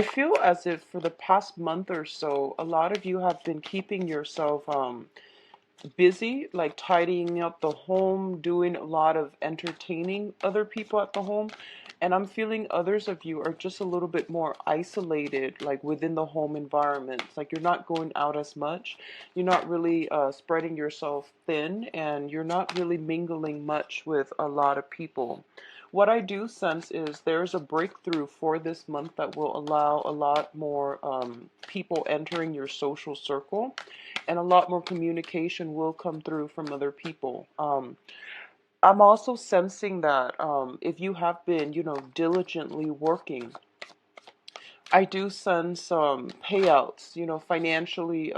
I feel as if for the past month or so, a lot of you have been keeping yourself busy, like tidying up the home, doing a lot of entertaining other people at the home. And I'm feeling others of you are just a little bit more isolated, like within the home environment. It's like you're not going out as much. You're not really spreading yourself thin, and you're not really mingling much with a lot of people. What I do sense is there's a breakthrough for this month that will allow a lot more people entering your social circle, and a lot more communication will come through from other people. I'm also sensing that if you have been, diligently working, I do sense payouts, financially.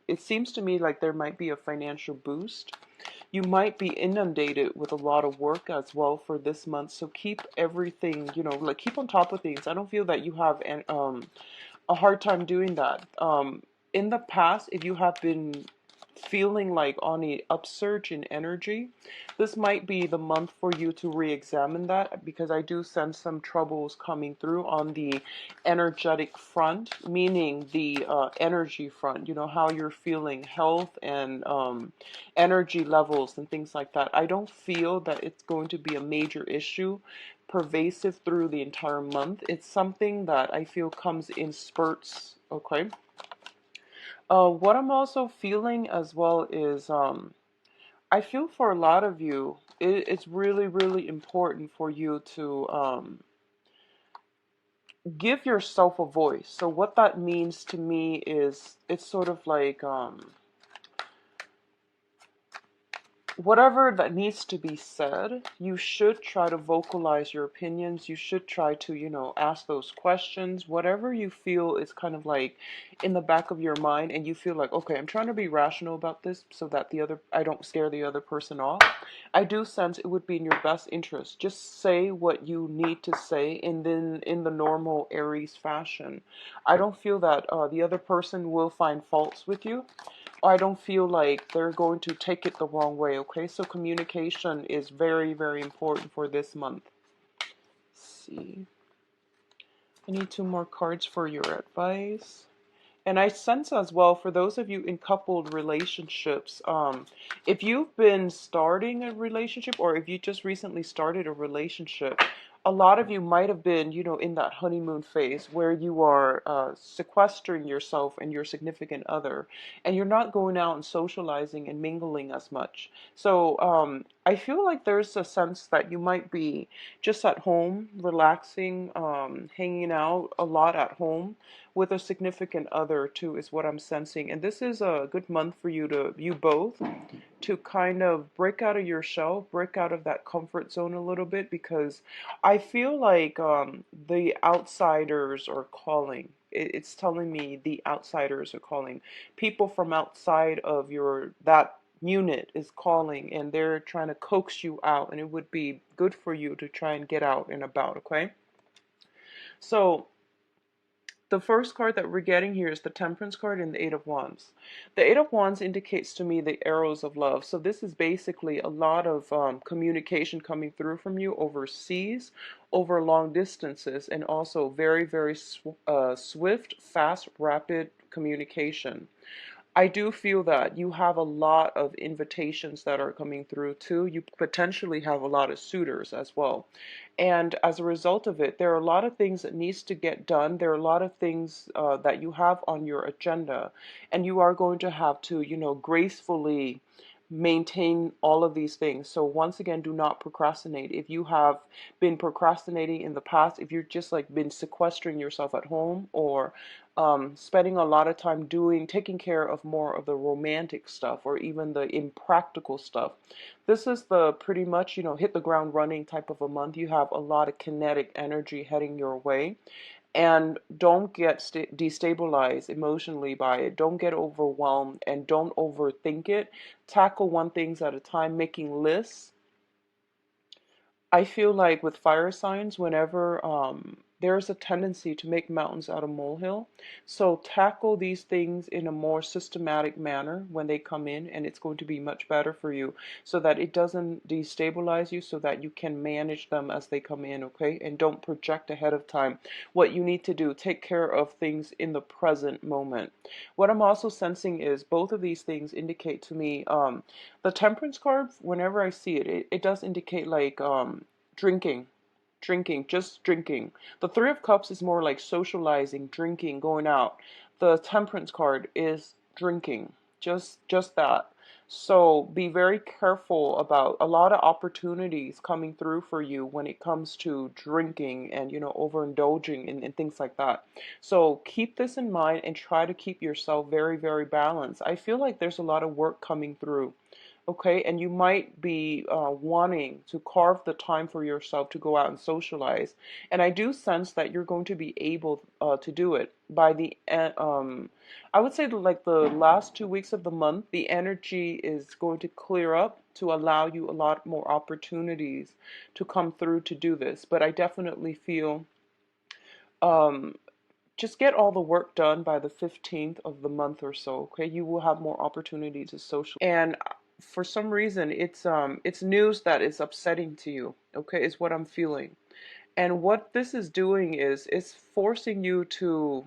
It seems to me like there might be a financial boost. You might be inundated with a lot of work as well for this month. So keep everything, like keep on top of things. I don't feel that you have a hard time doing that. In the past, if you have been feeling like on a upsurge in energy, this might be the month for you to re-examine that, because I do sense some troubles coming through on the energetic front, meaning the energy front, how you're feeling, health and energy levels and things like that. I don't feel that it's going to be a major issue pervasive through the entire month. It's something that I feel comes in spurts, okay? What I'm also feeling as well is I feel for a lot of you, it's really, really important for you to give yourself a voice. So what that means to me is it's sort of like whatever that needs to be said, you should try to vocalize your opinions. You should try to, ask those questions. Whatever you feel is kind of like in the back of your mind, and you feel like, okay, I'm trying to be rational about this so that I don't scare the other person off. I do sense it would be in your best interest. Just say what you need to say, and then in the normal Aries fashion. I don't feel that the other person will find faults with you. I don't feel like they're going to take it the wrong way, okay? So communication is very, very important for this month. Let's see. I need two more cards for your advice. And I sense as well, for those of you in coupled relationships, if you've been starting a relationship, or if you just recently started a relationship, a lot of you might have been, in that honeymoon phase where you are sequestering yourself and your significant other, and you're not going out and socializing and mingling as much. So I feel like there's a sense that you might be just at home, relaxing, hanging out a lot at home with a significant other too, is what I'm sensing. And this is a good month for you both to kind of break out of your shell, break out of that comfort zone a little bit, because I feel like the outsiders are calling. It's telling me the outsiders are calling. People from outside of that unit is calling, and they're trying to coax you out, and it would be good for you to try and get out and about, okay? So the first card that we're getting here is the Temperance card and the Eight of Wands. The Eight of Wands indicates to me the arrows of love. So this is basically a lot of communication coming through from you overseas, over long distances, and also very, very swift, fast, rapid communication. I do feel that you have a lot of invitations that are coming through too. You potentially have a lot of suitors as well. And as a result of it, there are a lot of things that needs to get done. There are a lot of things that you have on your agenda, and you are going to have to, gracefully maintain all of these things. So once again, do not procrastinate. If you have been procrastinating in the past, if you've just like been sequestering yourself at home, or spending a lot of time taking care of more of the romantic stuff, or even the impractical stuff, this is the pretty much, hit the ground running type of a month. You have a lot of kinetic energy heading your way. And don't get destabilized emotionally by it. Don't get overwhelmed, and don't overthink it. Tackle one things at a time, making lists. I feel like with fire signs, whenever there's a tendency to make mountains out of molehill. So tackle these things in a more systematic manner when they come in, and it's going to be much better for you so that it doesn't destabilize you, so that you can manage them as they come in, okay? And don't project ahead of time what you need to do. Take care of things in the present moment. What I'm also sensing is both of these things indicate to me, the temperance card, whenever I see it, it does indicate like drinking, just drinking. The Three of Cups is more like socializing, drinking, going out. The Temperance card is drinking, just that. So be very careful about a lot of opportunities coming through for you when it comes to drinking and, overindulging and things like that. So keep this in mind and try to keep yourself very, very balanced. I feel like there's a lot of work coming through. Okay, and you might be wanting to carve the time for yourself to go out and socialize. And I do sense that you're going to be able to do it by the end. I would say like the last 2 weeks of the month, the energy is going to clear up to allow you a lot more opportunities to come through to do this. But I definitely feel um, just get all the work done by the 15th of the month or so, okay? You will have more opportunity to social. And for some reason, it's news that is upsetting to you, okay? Is what I'm feeling. And what this is doing is it's forcing you to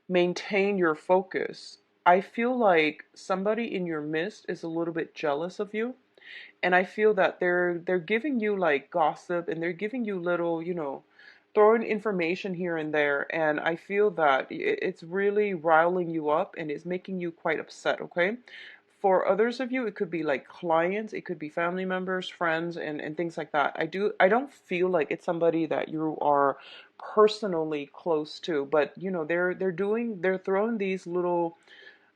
maintain your focus. I feel like somebody in your midst is a little bit jealous of you, and I feel that they're giving you like gossip, and they're giving you little, throwing information here and there, and I feel that it's really riling you up and it's making you quite upset, okay? For others of you, it could be like clients, it could be family members, friends, and things like that. I don't feel like it's somebody that you are personally close to, but they're throwing these little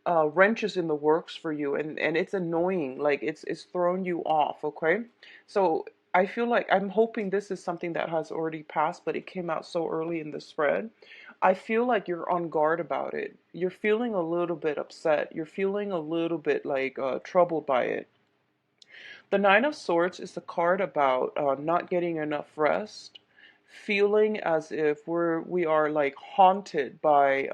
wrenches in the works for you, and it's annoying, like it's throwing you off, okay? So I feel like I'm hoping this is something that has already passed, but it came out so early in the spread. I feel like you're on guard about it. You're feeling a little bit upset. You're feeling a little bit like troubled by it. The Nine of Swords is a card about not getting enough rest, feeling as if we are like haunted by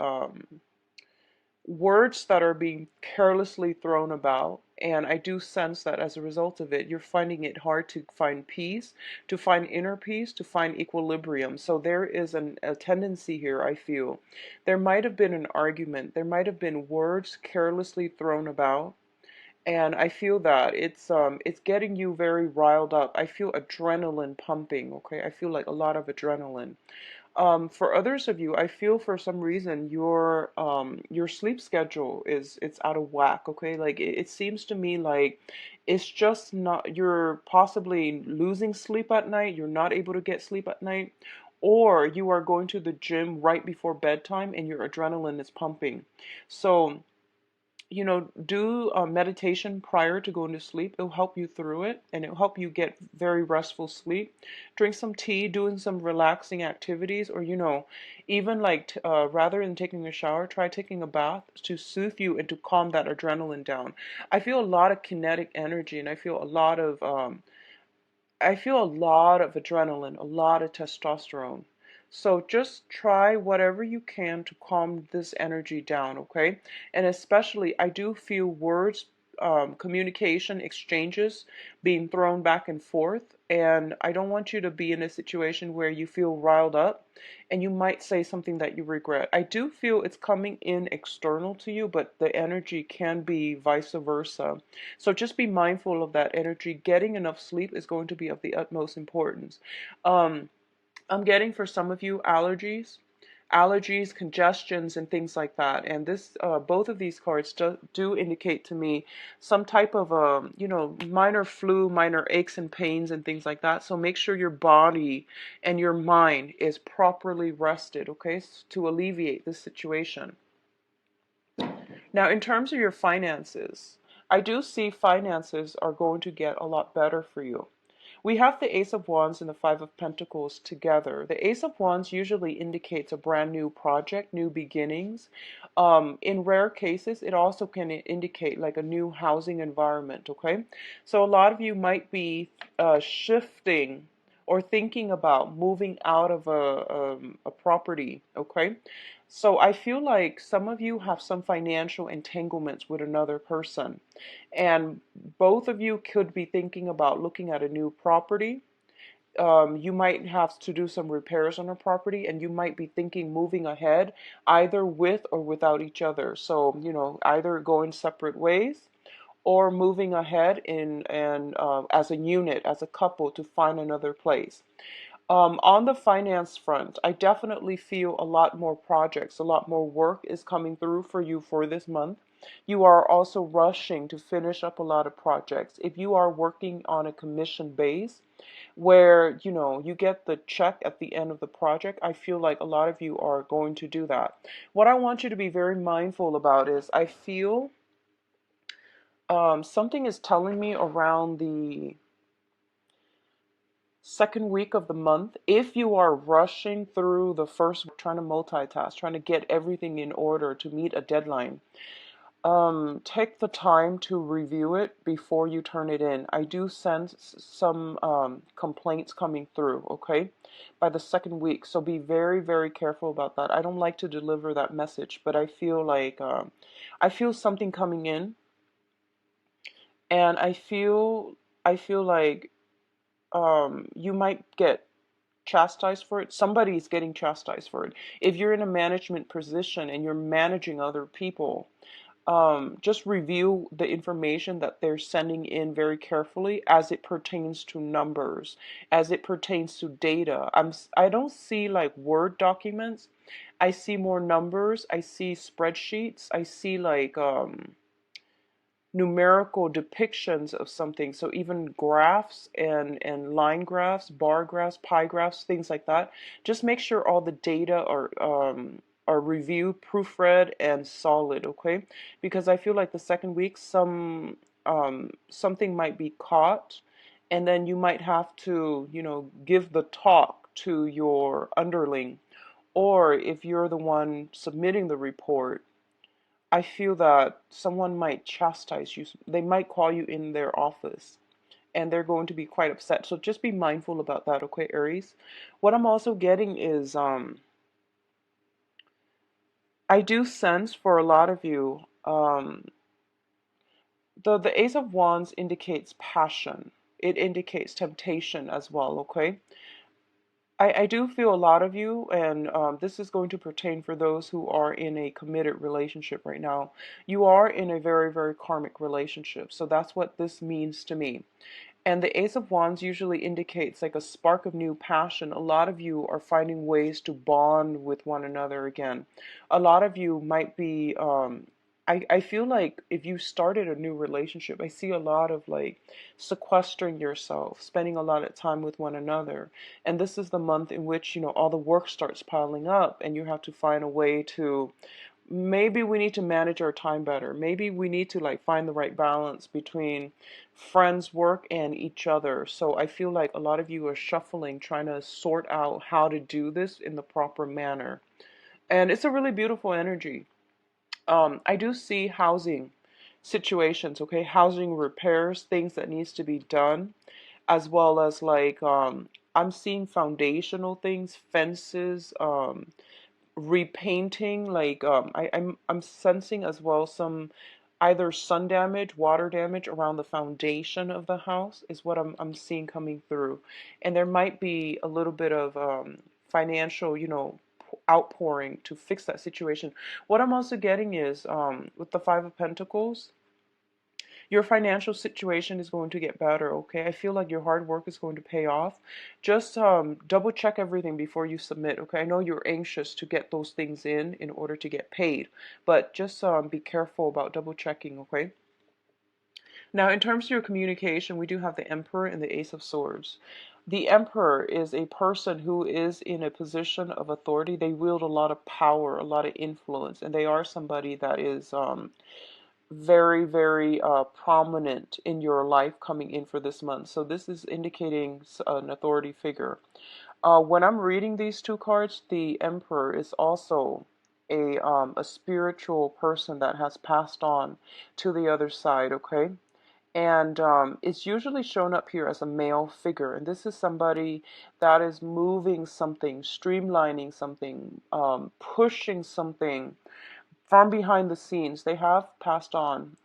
words that are being carelessly thrown about. And I do sense that as a result of it, you're finding it hard to find peace, to find inner peace, to find equilibrium. So there is a tendency here, I feel. There might have been an argument, there might have been words carelessly thrown about. And I feel that it's getting you very riled up. I feel adrenaline pumping, okay? I feel like a lot of adrenaline. For others of you, I feel for some reason your sleep schedule is it's out of whack, okay? Like it seems to me like it's just not, you're possibly losing sleep at night, you're not able to get sleep at night, or you are going to the gym right before bedtime and your adrenaline is pumping. So do meditation prior to going to sleep. It'll help you through it, and it'll help you get very restful sleep. Drink some tea, doing some relaxing activities, or even like rather than taking a shower, try taking a bath to soothe you and to calm that adrenaline down. I feel a lot of kinetic energy, and I feel a lot of adrenaline, a lot of testosterone. So just try whatever you can to calm this energy down, okay? And especially, I do feel words, communication, exchanges being thrown back and forth. And I don't want you to be in a situation where you feel riled up and you might say something that you regret. I do feel it's coming in external to you, but the energy can be vice versa. So just be mindful of that energy. Getting enough sleep is going to be of the utmost importance. Um, I'm getting for some of you allergies, congestions, and things like that. And both of these cards do indicate to me some type of, minor flu, minor aches and pains and things like that. So make sure your body and your mind is properly rested, okay, to alleviate this situation. Now, in terms of your finances, I do see finances are going to get a lot better for you. We have the Ace of Wands and the Five of Pentacles together. The Ace of Wands usually indicates a brand new project, new beginnings. In rare cases, it also can indicate like a new housing environment, okay? So a lot of you might be shifting or thinking about moving out of a property, okay? So I feel like some of you have some financial entanglements with another person, and both of you could be thinking about looking at a new property. You might have to do some repairs on a property, and you might be thinking moving ahead either with or without each other. So, either going separate ways or moving ahead in and as a unit, as a couple, to find another place. On the finance front, I definitely feel a lot more projects, a lot more work is coming through for you for this month. You are also rushing to finish up a lot of projects. If you are working on a commission base where, you get the check at the end of the project, I feel like a lot of you are going to do that. What I want you to be very mindful about is I feel something is telling me around the second week of the month, if you are rushing through the first, trying to multitask, trying to get everything in order to meet a deadline, take the time to review it before you turn it in. I do sense some complaints coming through, okay, by the second week. So be very, very careful about that. I don't like to deliver that message, but I feel like I feel something coming in, and I feel like you might get chastised for it. Somebody's getting chastised for it. If you're in a management position and you're managing other people, just review the information that they're sending in very carefully as it pertains to numbers, as it pertains to data. I don't see like Word documents. I see more numbers. I see spreadsheets. I see like numerical depictions of something. So even graphs and line graphs, bar graphs, pie graphs, things like that. Just make sure all the data are reviewed, proofread, and solid. Okay, because I feel like the second week something might be caught, and then you might have to give the talk to your underling, or if you're the one submitting the report, I feel that someone might chastise you. They might call you in their office and they're going to be quite upset. So just be mindful about that, okay, Aries? What I'm also getting is I do sense for a lot of you, the Ace of Wands indicates passion. It indicates temptation as well, okay? I do feel a lot of you, and this is going to pertain for those who are in a committed relationship right now. You are in a very, very karmic relationship. So that's what this means to me. And the Ace of Wands usually indicates like a spark of new passion. A lot of you are finding ways to bond with one another again. A lot of you might be, I feel like if you started a new relationship, I see a lot of like sequestering yourself, spending a lot of time with one another. And this is the month in which, all the work starts piling up and you have to find a way to, maybe we need to manage our time better. Maybe we need to like find the right balance between friends, work, and each other. So I feel like a lot of you are shuffling, trying to sort out how to do this in the proper manner. And it's a really beautiful energy. I do see housing situations, okay, housing repairs, things that needs to be done, as well as like I'm seeing foundational things, fences, repainting, like I'm sensing as well some either sun damage, water damage around the foundation of the house is what I'm seeing coming through. And there might be a little bit of financial, outpouring to fix that situation. What I'm also getting is with the Five of Pentacles, your financial situation is going to get better, okay? I feel like your hard work is going to pay off. Just double check everything before you submit, okay? I know you're anxious to get those things in order to get paid, but just be careful about double checking, okay? Now, in terms of your communication, we do have the Emperor and the Ace of Swords. The Emperor is a person who is in a position of authority. They wield a lot of power, a lot of influence, and they are somebody that is very, very prominent in your life coming in for this month. So this is indicating an authority figure. When I'm reading these two cards, the Emperor is also a spiritual person that has passed on to the other side, okay? And it's usually shown up here as a male figure. And this is somebody that is moving something, streamlining something, pushing something from behind the scenes. They have passed on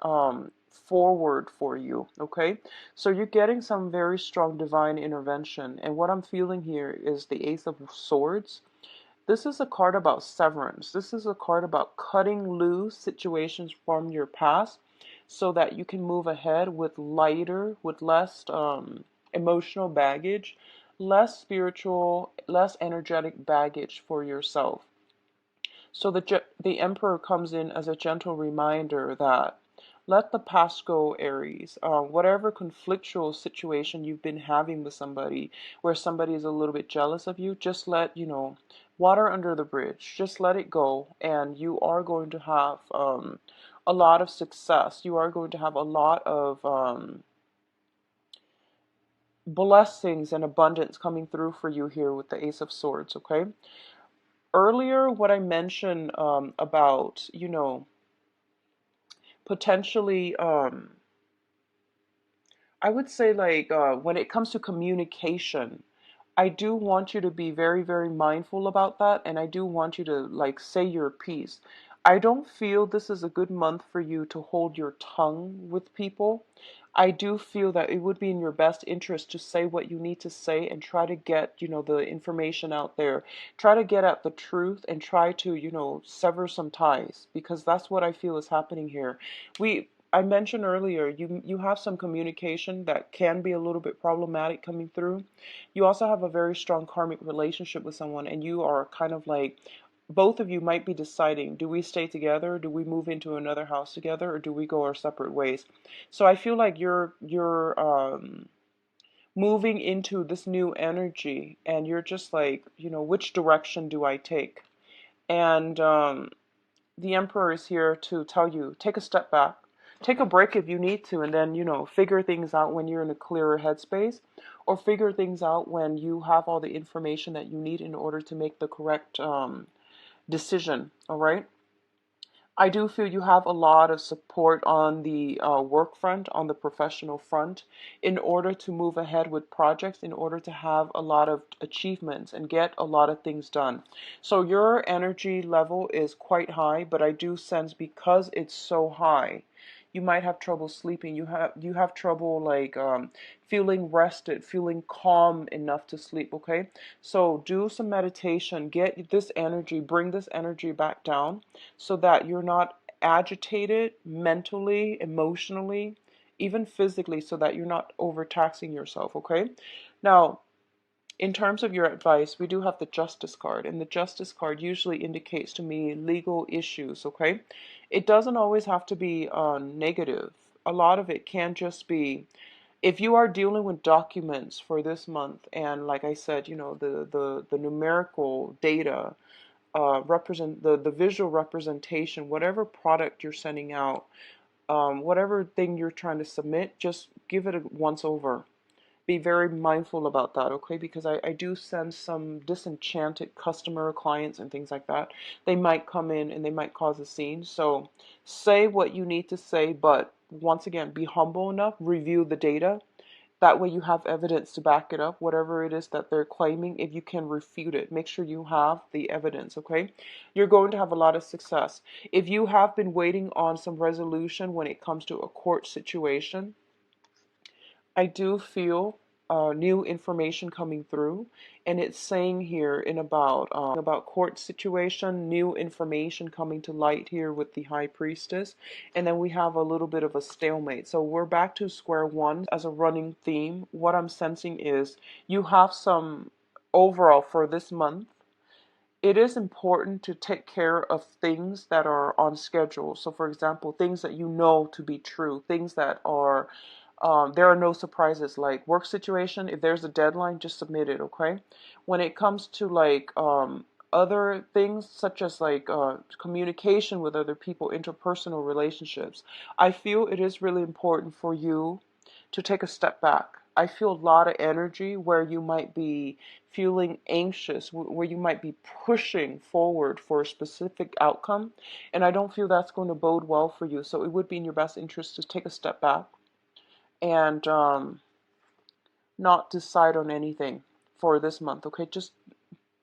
forward for you, okay? So you're getting some very strong divine intervention. And what I'm feeling here is the Ace of Swords. This is a card about severance. This is a card about cutting loose situations from your past so that you can move ahead with lighter, with less emotional baggage, less spiritual, less energetic baggage for yourself. So the Emperor comes in as a gentle reminder that let the past go, Aries. Whatever conflictual situation you've been having with somebody, where somebody is a little bit jealous of you, just let, water under the bridge. Just let it go, and you are going to have a lot of success. You are going to have a lot of blessings and abundance coming through for you here with the Ace of Swords, okay? Earlier, what I mentioned about, potentially, I would say like when it comes to communication, I do want you to be very, very mindful about that. And I do want you to like say your piece. I don't feel this is a good month for you to hold your tongue with people. I do feel that it would be in your best interest to say what you need to say and try to get, the information out there. Try to get at the truth and try to, sever some ties, because that's what I feel is happening here. I mentioned earlier, you have some communication that can be a little bit problematic coming through. You also have a very strong karmic relationship with someone, and you are kind of like, both of you might be deciding, do we stay together, do we move into another house together, or do we go our separate ways? So I feel like you're moving into this new energy, and you're just like, which direction do I take? And the Emperor is here to tell you, take a step back, take a break if you need to, and then, figure things out when you're in a clearer headspace, or figure things out when you have all the information that you need in order to make the correct decision, all right? I do feel you have a lot of support on the work front, on the professional front, in order to move ahead with projects, in order to have a lot of achievements and get a lot of things done. So your energy level is quite high, but I do sense because it's so high, you might have trouble sleeping. You have trouble like feeling rested, feeling calm enough to sleep, okay? So do some meditation, get this energy, bring this energy back down so that you're not agitated mentally, emotionally, even physically, so that you're not overtaxing yourself, okay? Now, in terms of your advice, we do have the Justice card, and the Justice card usually indicates to me legal issues, okay? It doesn't always have to be negative. A lot of it can just be, if you are dealing with documents for this month, and like I said, the numerical data represent the visual representation, whatever product you're sending out, whatever thing you're trying to submit, just give it a once over. Be very mindful about that, okay? Because I do sense some disenchanted customer clients and things like that. They might come in and they might cause a scene. So say what you need to say, but once again, be humble enough, review the data. That way you have evidence to back it up, whatever it is that they're claiming. If you can refute it, make sure you have the evidence, okay? You're going to have a lot of success. If you have been waiting on some resolution when it comes to a court situation, I do feel new information coming through, and it's saying here in about court situation, new information coming to light here with the High Priestess, and then we have a little bit of a stalemate. So we're back to square one as a running theme. What I'm sensing is you have some overall for this month. It is important to take care of things that are on schedule. So, for example, things that you know to be true, things that are, there are no surprises, like work situation. If there's a deadline, just submit it, okay? When it comes to like other things, such as like communication with other people, interpersonal relationships, I feel it is really important for you to take a step back. I feel a lot of energy where you might be feeling anxious, where you might be pushing forward for a specific outcome. And I don't feel that's going to bode well for you. So it would be in your best interest to take a step back and not decide on anything for this month, okay? Just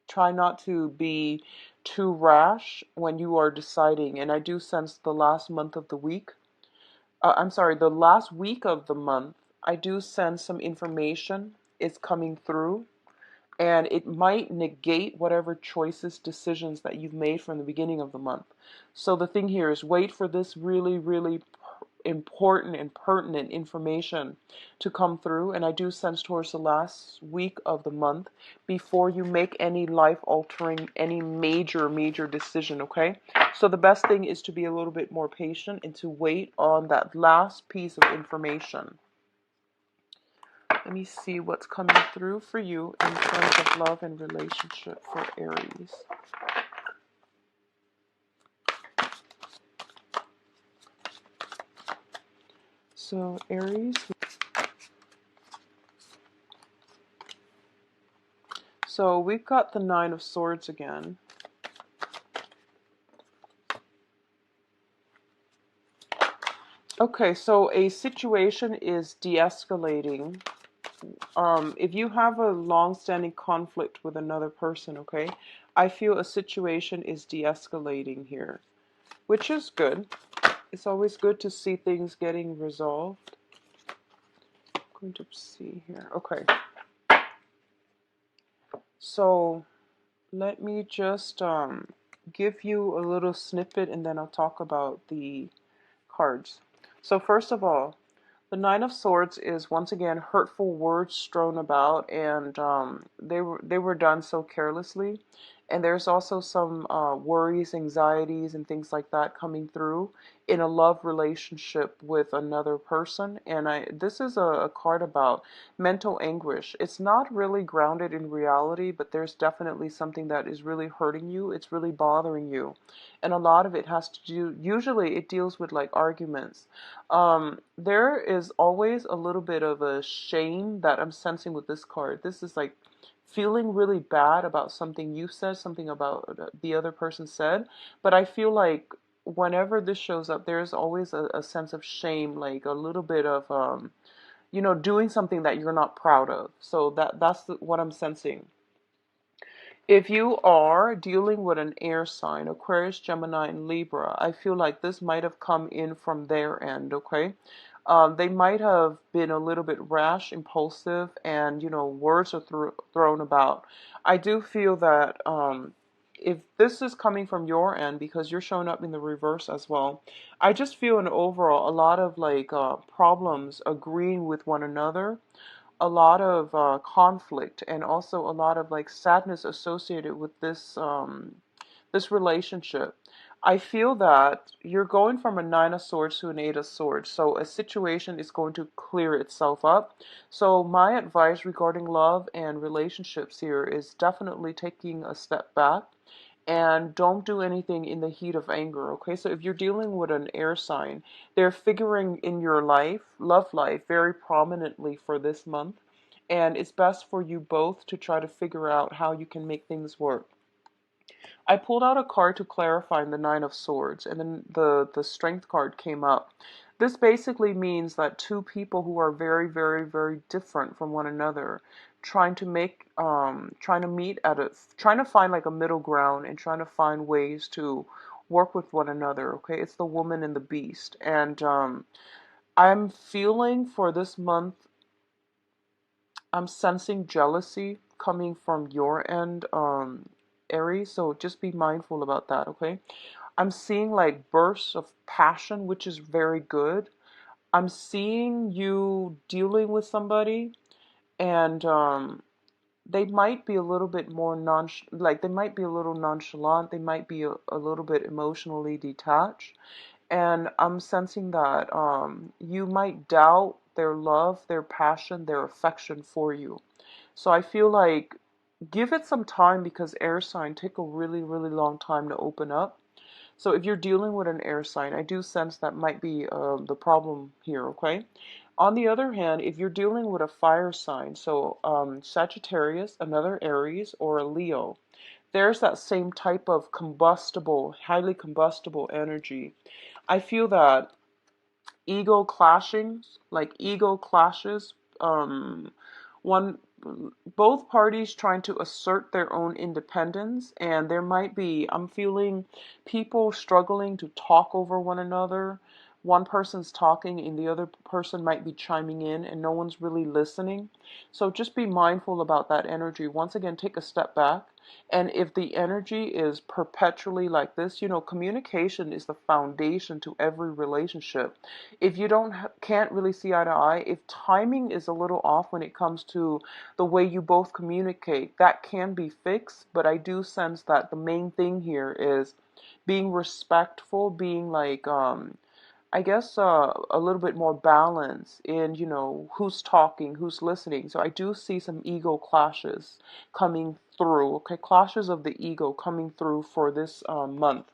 try not to be too rash when you are deciding. And I do sense the last month of the week, I'm sorry, the last week of the month, I do sense some information is coming through, and it might negate whatever choices, decisions that you've made from the beginning of the month. So the thing here is wait for this really, really important and pertinent information to come through. And I do sense towards the last week of the month before you make any life altering, any major decision, okay? So the best thing is to be a little bit more patient and to wait on that last piece of information. Let me see what's coming through for you in terms of love and relationship for Aries. So Aries. So we've got the Nine of Swords again. Okay, so a situation is de-escalating. If you have a long-standing conflict with another person, okay, I feel a situation is de-escalating here, which is good. It's always good to see things getting resolved. I'm going to see here. Okay. So let me just give you a little snippet and then I'll talk about the cards. So first of all, the Nine of Swords is once again hurtful words strewn about, and they were done so carelessly. And there's also some worries, anxieties, and things like that coming through in a love relationship with another person. And this is a card about mental anguish. It's not really grounded in reality, but there's definitely something that is really hurting you. It's really bothering you. And a lot of it has to do, usually it deals with like arguments. There is always a little bit of a shame that I'm sensing with this card. This is like feeling really bad about something you said, something about the other person said. But I feel like whenever this shows up, there's always a sense of shame, like a little bit of, doing something that you're not proud of. So that's what I'm sensing. If you are dealing with an air sign, Aquarius, Gemini, and Libra, I feel like this might have come in from their end, okay? They might have been a little bit rash, impulsive, and, words are thrown about. I do feel that if this is coming from your end, because you're showing up in the reverse as well, I just feel in overall a lot of like problems agreeing with one another, a lot of conflict, and also a lot of like sadness associated with this relationship. I feel that you're going from a Nine of Swords to an Eight of Swords, so a situation is going to clear itself up. So my advice regarding love and relationships here is definitely taking a step back and don't do anything in the heat of anger, okay? So if you're dealing with an air sign, they're figuring in your life, love life, very prominently for this month. And it's best for you both to try to figure out how you can make things work. I pulled out a card to clarify in the Nine of Swords, and then the Strength card came up. This basically means that two people who are very, very, very different from one another, trying to meet at trying to find like a middle ground and trying to find ways to work with one another. Okay, it's the woman and the beast, and I'm feeling for this month, I'm sensing jealousy coming from your end, Aries, so just be mindful about that, okay? I'm seeing like bursts of passion, which is very good. I'm seeing you dealing with somebody, and they might be a little bit more like they might be a little nonchalant, they might be a little bit emotionally detached. And I'm sensing that you might doubt their love, their passion, their affection for you. So I feel like give it some time, because air sign take a really, really long time to open up. So if you're dealing with an air sign, I do sense that might be the problem here, okay? On the other hand, if you're dealing with a fire sign, so Sagittarius, another Aries, or a Leo, there's that same type of combustible, highly combustible energy. I feel that ego clashings, like ego clashes. One, both parties trying to assert their own independence, and there might be, I'm feeling people struggling to talk over one another. One person's talking and the other person might be chiming in and no one's really listening. So just be mindful about that energy. Once again, take a step back. And if the energy is perpetually like this, communication is the foundation to every relationship. If you can't really see eye to eye, if timing is a little off when it comes to the way you both communicate, that can be fixed. But I do sense that the main thing here is being respectful, being like, I guess a little bit more balance in, who's talking, who's listening. So I do see some ego clashes coming through, okay? Clashes of the ego coming through for this month.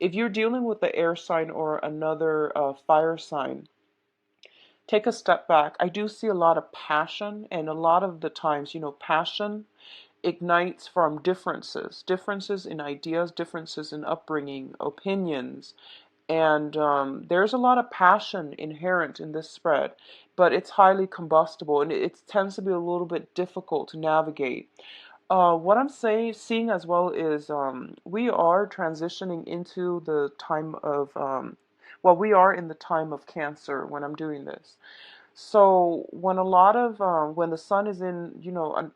If you're dealing with the air sign or another fire sign, take a step back. I do see a lot of passion, and a lot of the times, passion ignites from differences in ideas, differences in upbringing, opinions, and there's a lot of passion inherent in this spread, but it's highly combustible and it tends to be a little bit difficult to navigate. What I'm seeing as well is we are transitioning into the time of, well, we are in the time of Cancer when I'm doing this. So when when the sun is in,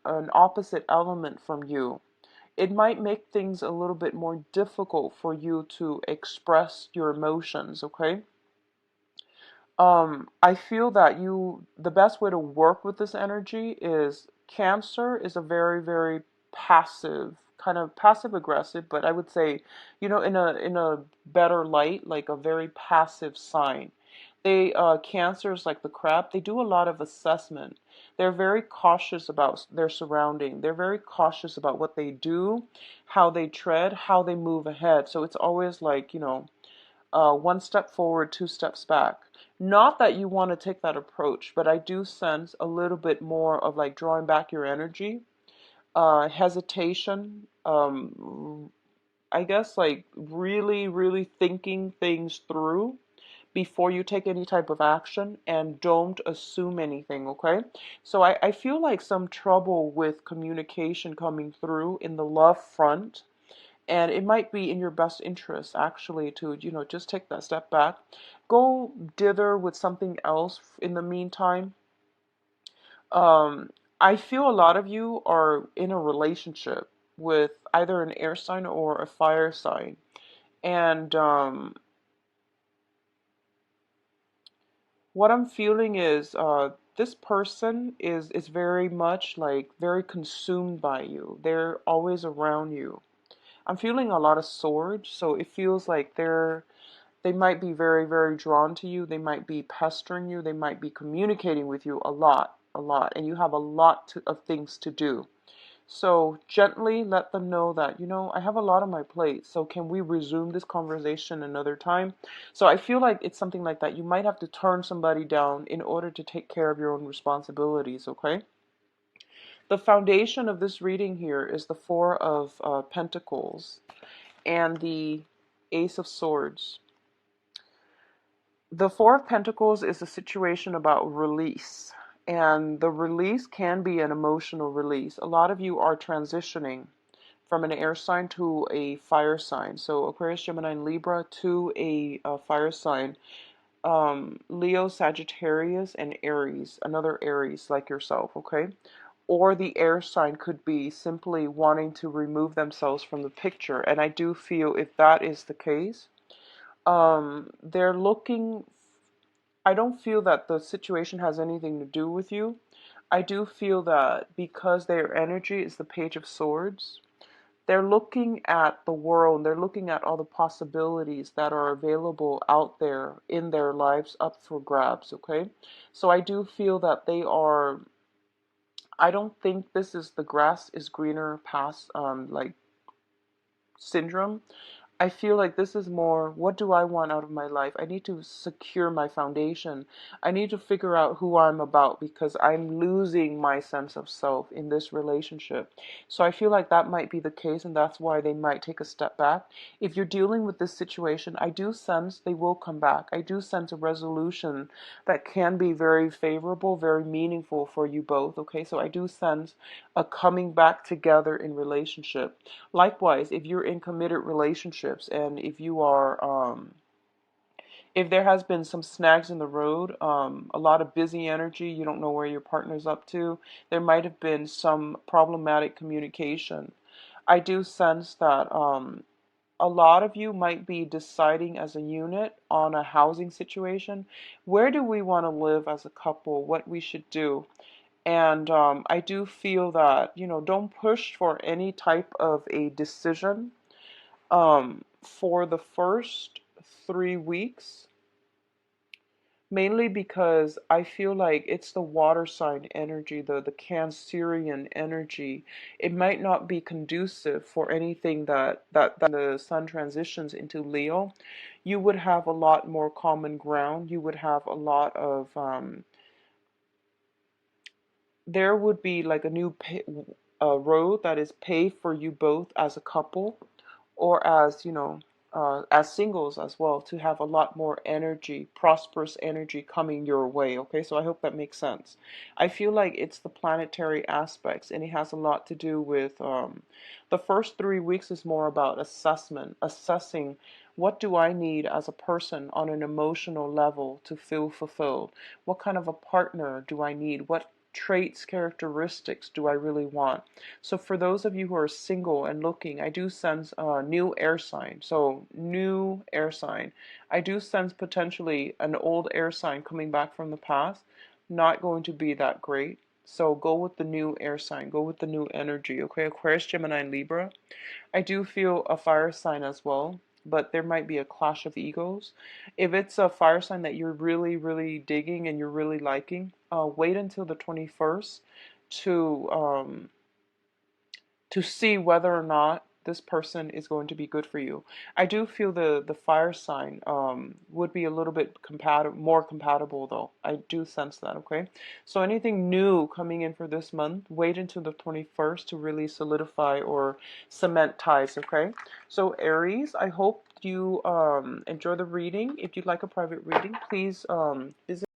an opposite element from you, it might make things a little bit more difficult for you to express your emotions, okay? I feel that the best way to work with this energy is Cancer is a very, very passive, kind of passive aggressive, but I would say, in a better light, like a very passive sign. Cancer is like the crab. They do a lot of assessment. They're very cautious about their surrounding. They're very cautious about what they do, how they tread, how they move ahead. So it's always like, one step forward, two steps back. Not that you want to take that approach, but I do sense a little bit more of like drawing back your energy, hesitation, I guess like really, really thinking things through before you take any type of action, and don't assume anything, okay? So I feel like some trouble with communication coming through in the love front, and it might be in your best interest actually to, just take that step back. Go dither with something else in the meantime. Um, I feel a lot of you are in a relationship with either an air sign or a fire sign. And what I'm feeling is this person is very much like very consumed by you. They're always around you. I'm feeling a lot of swords, so it feels like they might be very, very drawn to you. They might be pestering you. They might be communicating with you a lot, and you have a lot of things to do. So gently let them know that, I have a lot on my plate. So can we resume this conversation another time? So I feel like it's something like that. You might have to turn somebody down in order to take care of your own responsibilities, okay? The foundation of this reading here is the Four of Pentacles and the Ace of Swords. The Four of Pentacles is a situation about release, and the release can be an emotional release. A lot of you are transitioning from an air sign to a fire sign. So Aquarius, Gemini, and Libra to a fire sign. Leo, Sagittarius, and Aries, another Aries like yourself, okay? Or the air sign could be simply wanting to remove themselves from the picture. And I do feel if that is the case, they're looking, I don't feel that the situation has anything to do with you. I do feel that because their energy is the Page of Swords, they're looking at the world, they're looking at all the possibilities that are available out there in their lives up for grabs, okay? So I do feel that I don't think this is the grass is greener past like syndrome. I feel like this is more, what do I want out of my life? I need to secure my foundation. I need to figure out who I'm about because I'm losing my sense of self in this relationship. So I feel like that might be the case, and that's why they might take a step back. If you're dealing with this situation, I do sense they will come back. I do sense a resolution that can be very favorable, very meaningful for you both. Okay, so I do sense a coming back together in relationship. Likewise, if you're in committed relationships and if you are, if there has been some snags in the road, a lot of busy energy, you don't know where your partner's up to, there might have been some problematic communication. I do sense that a lot of you might be deciding as a unit on a housing situation. Where do we want to live as a couple? What we should do? And I do feel that, don't push for any type of a decision for the first 3 weeks, mainly because I feel like it's the water sign energy, the Cancerian energy. It might not be conducive for anything that the sun transitions into Leo. You would have a lot more common ground. You would have a lot of there would be like a road that is paved for you both as a couple or as, as singles as well, to have a lot more energy, prosperous energy coming your way. Okay, so I hope that makes sense. I feel like it's the planetary aspects, and it has a lot to do with the first 3 weeks is more about assessing what do I need as a person on an emotional level to feel fulfilled? What kind of a partner do I need? What traits, characteristics do I really want? So for those of you who are single and looking, I do sense a new air sign. So new air sign. I do sense potentially an old air sign coming back from the past. Not going to be that great. So go with the new air sign. Go with the new energy. Okay, Aquarius, Gemini, and Libra. I do feel a fire sign as well, but there might be a clash of egos. If it's a fire sign that you're really, really digging and you're really liking, wait until the 21st to um, to see whether or not this person is going to be good for you. I do feel the fire sign would be a little bit more compatible though. I do sense that, okay? So anything new coming in for this month, wait until the 21st to really solidify or cement ties, okay? So Aries, I hope you enjoy the reading. If you'd like a private reading, please visit